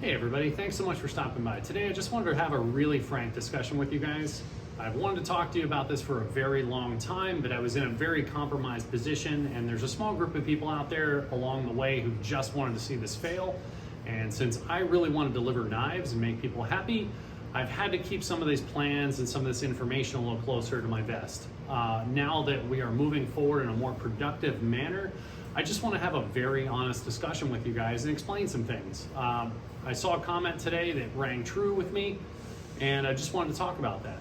Hey everybody, thanks so much for stopping by. Today I just wanted to have a really frank discussion with you guys. I've wanted to talk to you about this for a very long time, but I was in a very compromised position, and there's a small group of people out there along the way who just wanted to see this fail. And since I really want to deliver knives and make people happy, I've had to keep some of these plans and some of this information a little closer to my vest. Now that we are moving forward in a more productive manner, I just want to have a very honest discussion with you guys and explain some things. I saw a comment today that rang true with me, and I just wanted to talk about that.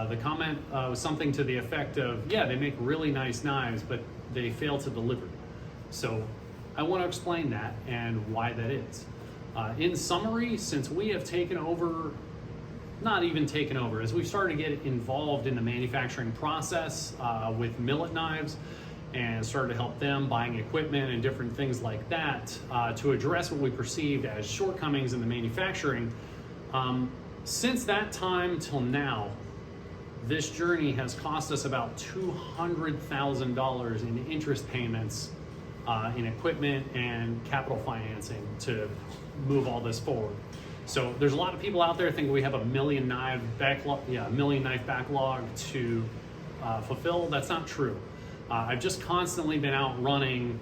The comment was something to the effect of, yeah, they make really nice knives, but they fail to deliver. So I want to explain that and why that is. In summary, since we have taken over, not even taken over, as we've started to get involved in the manufacturing process with millet knives, and started to help them buying equipment and different things like that to address what we perceived as shortcomings in the manufacturing. Since that time till now, this journey has cost us about $200,000 in interest payments in equipment and capital financing to move all this forward. So there's a lot of people out there thinking we have a million knife backlog to fulfill. That's not true. I've just constantly been out running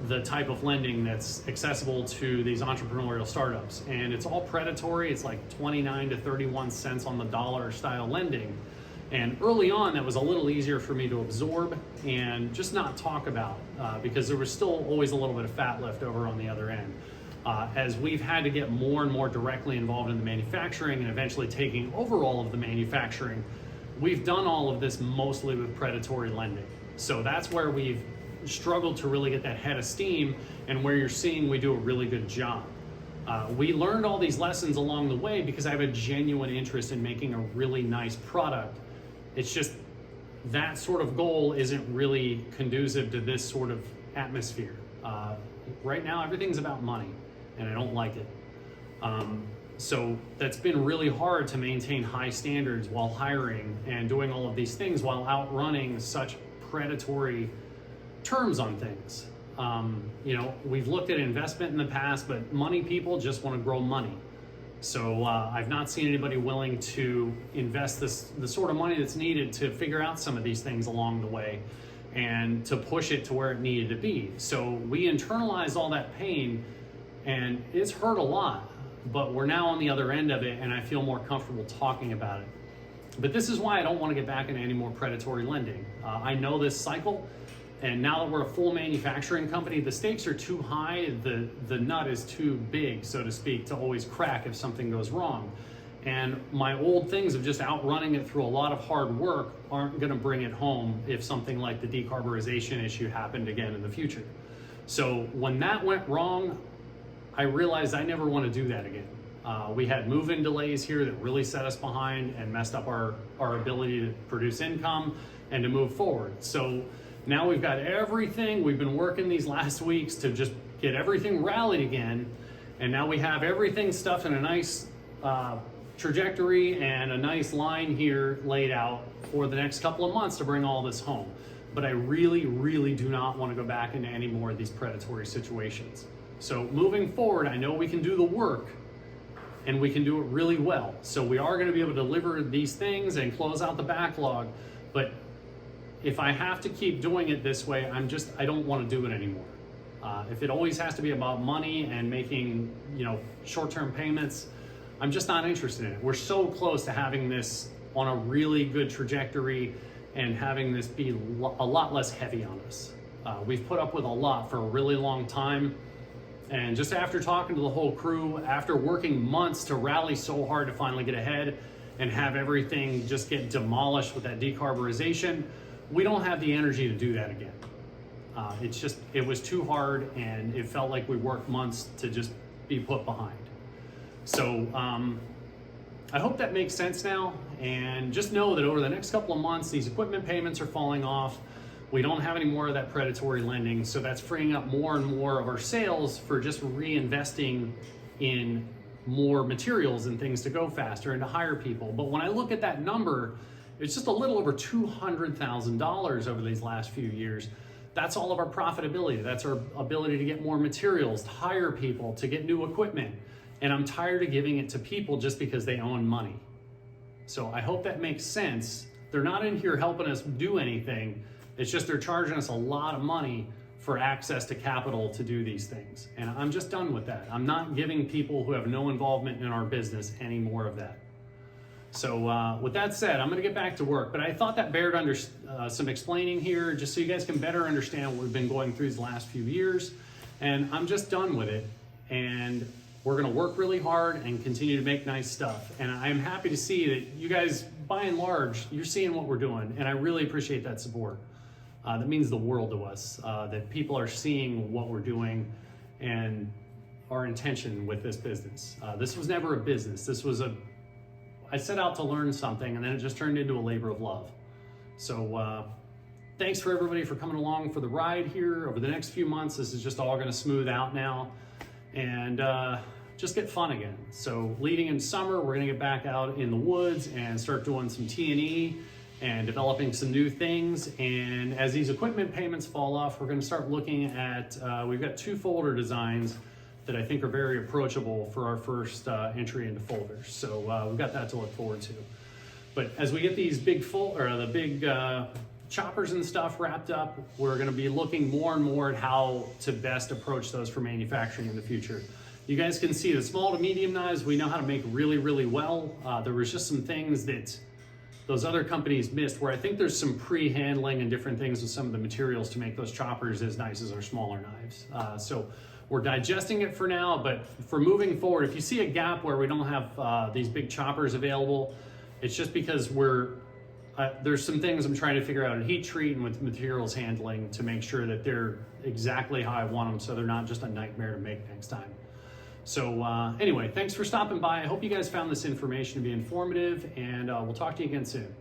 the type of lending that's accessible to these entrepreneurial startups, and it's all predatory. It's like 29 to 31 cents on the dollar style lending. And early on, that was a little easier for me to absorb and just not talk about because there was still always a little bit of fat left over on the other end. As we've had to get more and more directly involved in the manufacturing and eventually taking over all of the manufacturing, we've done all of this mostly with predatory lending. So that's where we've struggled to really get that head of steam, and where you're seeing we do a really good job. We learned all these lessons along the way because I have a genuine interest in making a really nice product. It's just that sort of goal isn't really conducive to this sort of atmosphere. Right now, everything's about money, and I don't like it. So that's been really hard to maintain high standards while hiring and doing all of these things while outrunning such predatory terms on things. We've looked at investment in the past, but money people just want to grow money. So I've not seen anybody willing to invest the sort of money that's needed to figure out some of these things along the way and to push it to where it needed to be. So we internalized all that pain, and it's hurt a lot, but we're now on the other end of it, and I feel more comfortable talking about it. But this is why I don't want to get back into any more predatory lending. I know this cycle, and now that we're a full manufacturing company, the stakes are too high, the nut is too big, so to speak, to always crack if something goes wrong. And my old things of just outrunning it through a lot of hard work aren't going to bring it home if something like the decarburization issue happened again in the future. So when that went wrong, I realized I never want to do that again. We had move-in delays here that really set us behind and messed up our ability to produce income and to move forward. So now we've got everything. We've been working these last weeks to just get everything rallied again. And now we have everything stuffed in a nice trajectory and a nice line here laid out for the next couple of months to bring all this home. But I really, really do not want to go back into any more of these predatory situations. So moving forward, I know we can do the work, and we can do it really well. So we are going to be able to deliver these things and close out the backlog. But if I have to keep doing it this way, I don't want to do it anymore. If it always has to be about money and making, short-term payments, I'm just not interested in it. We're so close to having this on a really good trajectory and having this be a lot less heavy on us. We've put up with a lot for a really long time. And just after talking to the whole crew, after working months to rally so hard to finally get ahead and have everything just get demolished with that decarburization, we don't have the energy to do that again. It was too hard, and it felt like we worked months to just be put behind. So I hope that makes sense now, and just know that over the next couple of months, these equipment payments are falling off. We don't have any more of that predatory lending, so that's freeing up more and more of our sales for just reinvesting in more materials and things to go faster and to hire people. But when I look at that number, it's just a little over $200,000 over these last few years. That's all of our profitability. That's our ability to get more materials, to hire people, to get new equipment. And I'm tired of giving it to people just because they own money. So I hope that makes sense. They're not in here helping us do anything. It's just they're charging us a lot of money for access to capital to do these things. And I'm just done with that. I'm not giving people who have no involvement in our business any more of that. So with that said, I'm gonna get back to work, but I thought that bared under some explaining here, just so you guys can better understand what we've been going through these last few years. And I'm just done with it. And we're gonna work really hard and continue to make nice stuff. And I'm happy to see that you guys, by and large, you're seeing what we're doing. And I really appreciate that support. That means the world to us, that people are seeing what we're doing and our intention with this business. This was never a business. I set out to learn something, and then it just turned into a labor of love. So thanks for everybody for coming along for the ride here. Over the next few months, this is just all gonna smooth out now and just get fun again. So leading in summer, we're gonna get back out in the woods and start doing some T&E and developing some new things. And as these equipment payments fall off, we're gonna start looking at, we've got 2 folder designs that I think are very approachable for our first entry into folders. So we've got that to look forward to. But as we get these big choppers and stuff wrapped up, we're gonna be looking more and more at how to best approach those for manufacturing in the future. You guys can see the small to medium knives, we know how to make really, really well. There was just some things that those other companies missed, where I think there's some pre-handling and different things with some of the materials to make those choppers as nice as our smaller knives. So we're digesting it for now, but for moving forward, if you see a gap where we don't have these big choppers available, it's just because there's some things I'm trying to figure out in heat treat and with materials handling to make sure that they're exactly how I want them, so they're not just a nightmare to make next time. So anyway, thanks for stopping by. I hope you guys found this information to be informative, and we'll talk to you again soon.